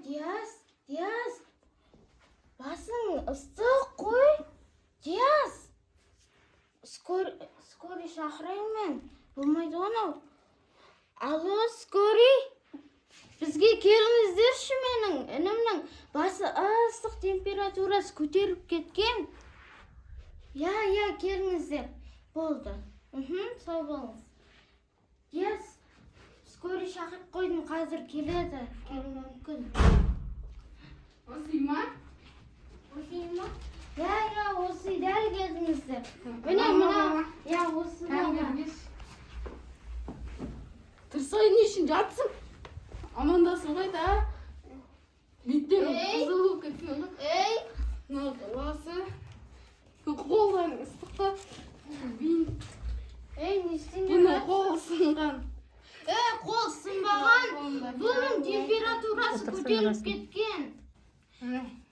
Диас. Басың ыстық қой. Диас. Скорый шақырайын мен. Болмайды оны. Алло, скорый. Бізге келіңіздерші, менің інімнің басы ыстық температурасы көтеріп кеткен. Я, келіңіздер. Болды. Сау болыңыз. Диас, скорый шақырып қойдым, қазір келеді. Келуі мүмкін. Осы ма? Я, осы дәл келдіңіздер. Міне, осы бала. Тұрсайын ешін жатсың. Амандасың қайда? Биттен қызыл болып кеткен. Не oldu? Қолдан ыстықта. Не істейін? Бұны қол сынған. Қол сынбаған. Бұның температурасы көтеріліп кеткен.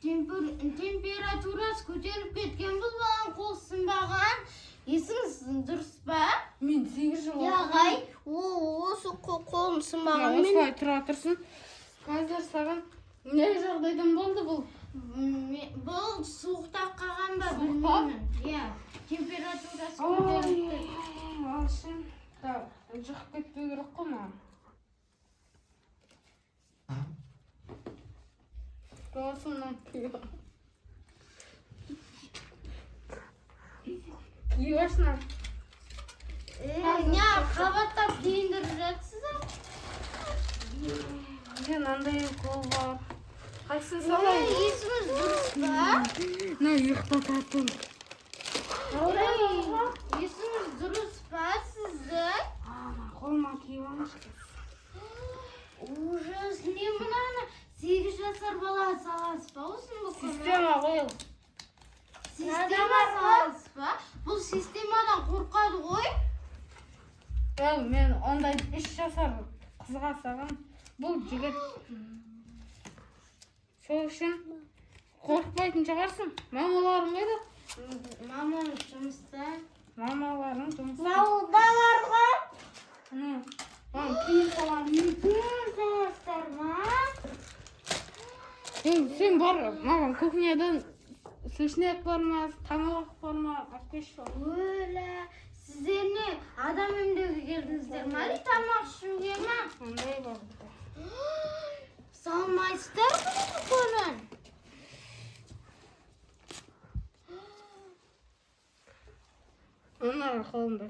Температурасы көтеріліп кеткен. Бұл баланың қол сынбаған. Есіңіз дұрыс па? Мен 8 жыл. Яғай, осы қолым сынбаған. Осылай тұра тұрсын. Қазір саған не жағдайдан болды бұл? Бұл суықта қалған ба білмеймін. Температурасы көтеріліп. Алшын. Жұқып кетпеу керек қой маған. Осынан күйеу. Күйеуішін. Не қабаттап дейіндіріп жатсыздар? Мен андай қол бар. Қайсын салайын? Есіңіз дұрыс па? Ұйықтататын. Есіңіз дұрыс па сіздің? Қолыма киіп алыңызшы. Ужас, не мынаны 8 жасар бала саласыз ба? Система қойыл. Система саласыз ба? Бұл системадан қорқады ғой? Мен ондай 3 жасар қызға саған. Бұл жігіт. Сол үшін қорқпайтын шығарсың. Мамаларың қайда? Мамам жұмыста. Мамаларың жұмыста. Балаларға? Киім саламын. Киім саласыздар ма? Сен бар, маған кухнядан сушняк бар ма, тамақ бар ма, әпкеш бар. Өлі, сіздер не адам емдеуге келдіңіздер ма? Тамақ ішуге ма? Ондай бар. Салмайсыздар бұны бұқылын? Онар қолымда.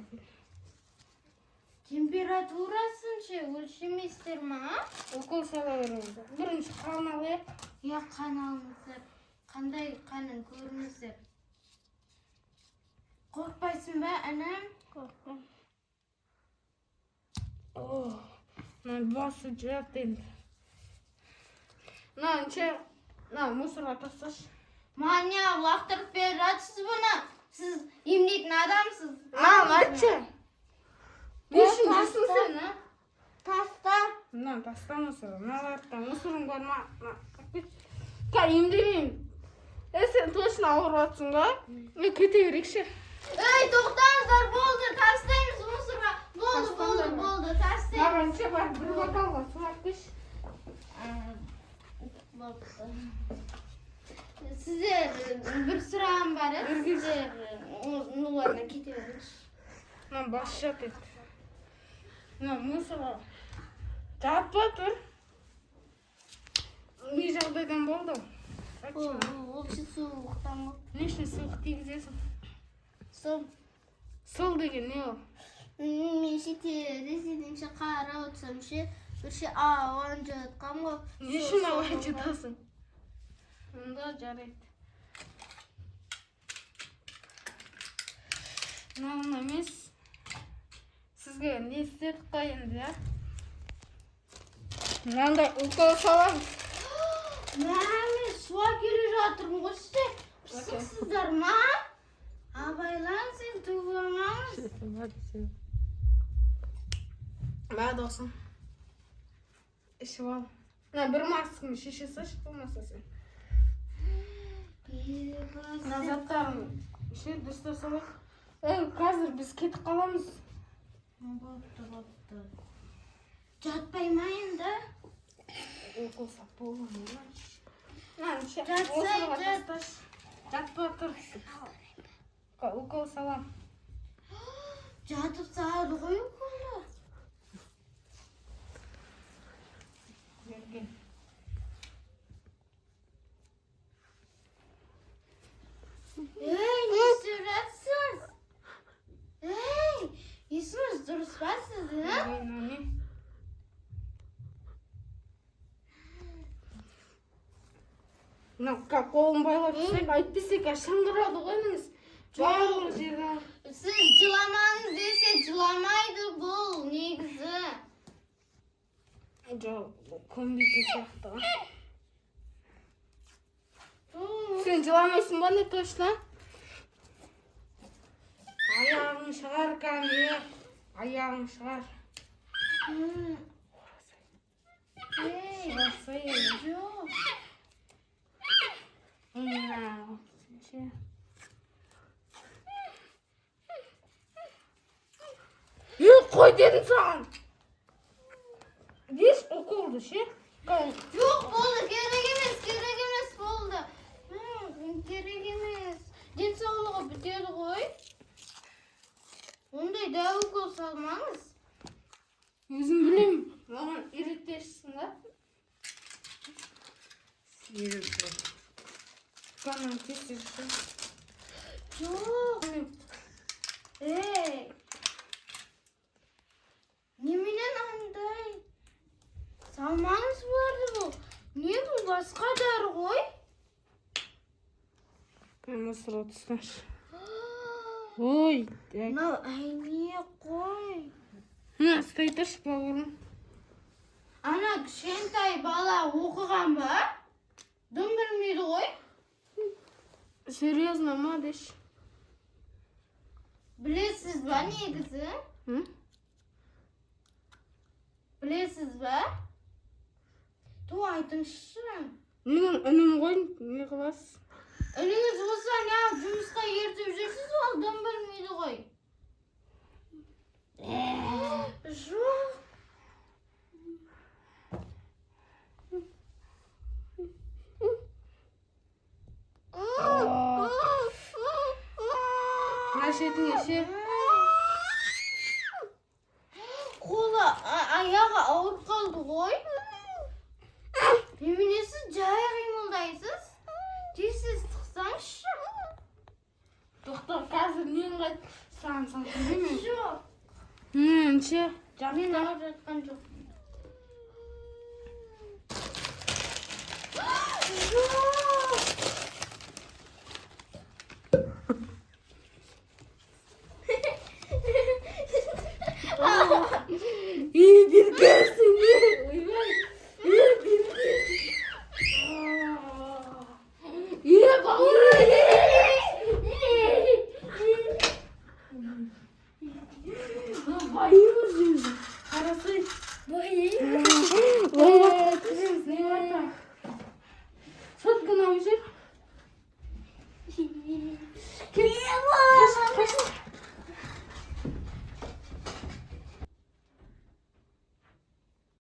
Температурасын ше өлшемейсіздер ма? Укол сала беремін. Бірінші қан алайық. Қан алыңыздар. Қандай қанын көріңіздер. Қорқпайсың ба, әнім? Қорқпам. Басы жат енді. Мусорға тасташы. Маған не лақтырып беріп жатсыз бұны? Сіз емдейтін адамсыз. Айтшы. Не үшін жүрсің сен? Таста. Таста мусор. Мусорың бар ма? Емдемеймін. Сен точно ауырып жатсың ба? Кете берейікші. Тоқтаңыздар, болды, тастаймыз мусорға. Болды, тастаймыз. Маған ше бар, бір бокалға су алып келші. Сіздер бір сұрағым бар, сіздер оларына кете беріңізші. Бас жат еді. Мусорға жатпа тұр. Не жағдайдан болды? Ол суықтан ғой. Не үшін суық тигізесің? Сол деген не ол? Мен ресейден қарап отырсам бірше ауан жатқан ғой. Не үшін ауан жатасың? Онда жарайды. Мынауын емес. Сізге не істедік қой енді, я? Мынандай укол саламыз. Мен суға келе жатырмын ғой сізде. Пысықсыздар ма? Абайлан, сен туғамаңыз. Ба досым. Ішіп ал. Бір масканы шеше салшы, болмаса сен. Заттарын ше дұрыстап салайық. Қазір біз кетіп қаламыз. Болыпты. Жатпай ма енді? Укол сап болған. Жатпа тұр. Укол салам. Жатып сағады ғой уколды. Берген. Ей, не істеп Ей, есіңіз дұрыс па сіздің? Қолын байлап жүрсек, айтпесек, шыңғырады ғойіңіз. Барлық жерде. Сіз жыламаңыз десе, жыламайды бұл негізі. Жоқ, көнбейтін сияқты. Сен жыламайсың ба, не точно? Аяғың шығар, кәне. Аяғың шығар. Ей, жоқ. Қой дедім саған. Деш, уколды, ше? Жоқ болды, керек емес болды. Керек емес. Денсаулығы бітеді ғой. Ондай дәу укол салмаңыз. Өзім білем, маған үйретесің да? Канан кесеші. Жоқ. Ей. Неменен андай? Салмаңыз бұларды бұл. Не бұл басқа дәрі ғой? Мен мұсыр отысташы. Ой. Мынау әйне қой. Стай тұршы бауырым. Ана кішкентай бала оқыған ба? Дым білмейді ғой? Серьезно ма деш? Білесіз ба негізі? Білесіз ба? Ту айтыңызшы. Менің үнім ғой, не қыласыз? Үніңіз болса, не жұмысқа ертіп жүрсіз, ол дым білмейді ғой. Жоқ. Шетіңе ше? Қолы, аяғы ауырып қалды ғой. Неменесіз жай қимылдайсыз? Тез тықсаңызшы. Тоқтар, қазір нен қайт саған білмеймін. Жоқ. Ше? Мен ауырып жатқан жоқ. İyi bir gelsin. İyi bir İyi bağırın. Bayılır. Arası. Bayılır. Ne var da? Sıtkın amca.